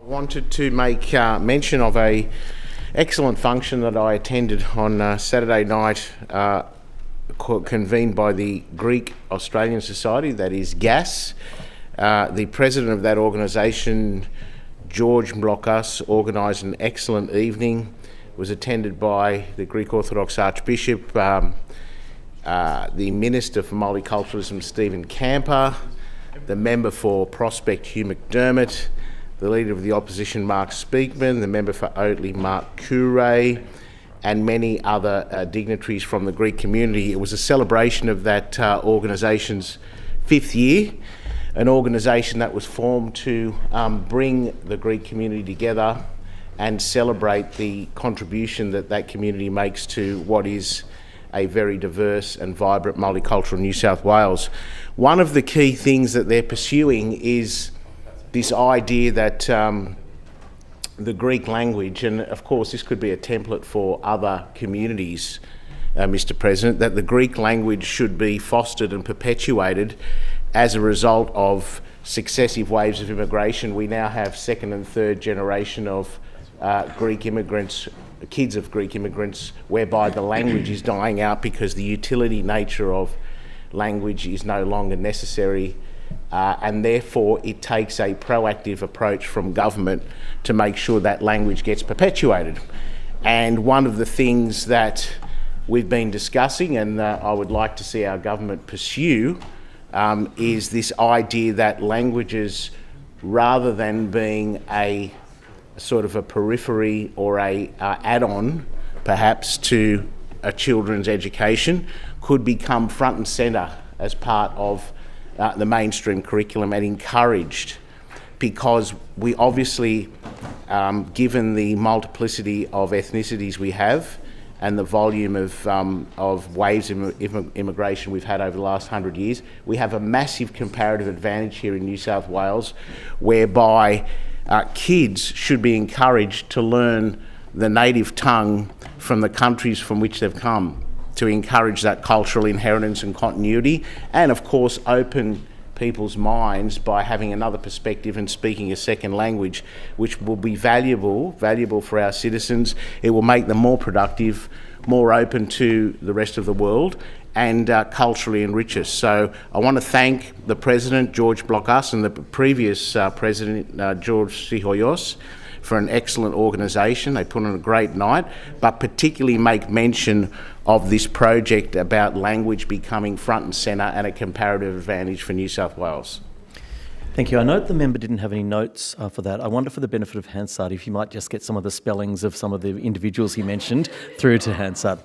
Wanted to make mention of a excellent function that I attended on Saturday night, convened by the Greek Australian Society, that is GAS. The president of that organisation, George Mlokas, organised an excellent evening. It was attended by the Greek Orthodox Archbishop, the Minister for Multiculturalism, Stephen Camper, the Member for Prospect, Hugh McDermott, the Leader of the Opposition, Mark Speakman, the Member for Oatley, Mark Couré, and many other dignitaries from the Greek community. It was a celebration of that organisation's 5th year, an organisation that was formed to bring the Greek community together and celebrate the contribution that that community makes to what is a very diverse and vibrant multicultural New South Wales. One of the key things that they're pursuing is this idea that the Greek language, and of course this could be a template for other communities, Mr. President, that the Greek language should be fostered and perpetuated as a result of successive waves of immigration. We now have second and third generation of Greek immigrants, kids of Greek immigrants, whereby the language is dying out because the utility nature of language is no longer necessary. And therefore it takes a proactive approach from government to make sure that language gets perpetuated. And one of the things that we've been discussing, and I would like to see our government pursue, is this idea that languages, rather than being a sort of a periphery or a add-on perhaps to a children's education, could become front and centre as part of the mainstream curriculum and encouraged, because we obviously, given the multiplicity of ethnicities we have and the volume of waves of immigration we've had over the last 100 years, we have a massive comparative advantage here in New South Wales, whereby kids should be encouraged to learn the native tongue from the countries from which they've come, to encourage that cultural inheritance and continuity, and of course open people's minds by having another perspective and speaking a second language, which will be valuable for our citizens. It will make them more productive, more open to the rest of the world, and culturally enrich us. So I want to thank the President, George Mlokas, and the previous President, George Sihoyos, for an excellent organisation. They put on a great night, but particularly make mention of this project about language becoming front and centre and a comparative advantage for New South Wales. Thank you. I note the member didn't have any notes for that. I wonder, for the benefit of Hansard, if you might just get some of the spellings of some of the individuals he mentioned through to Hansard.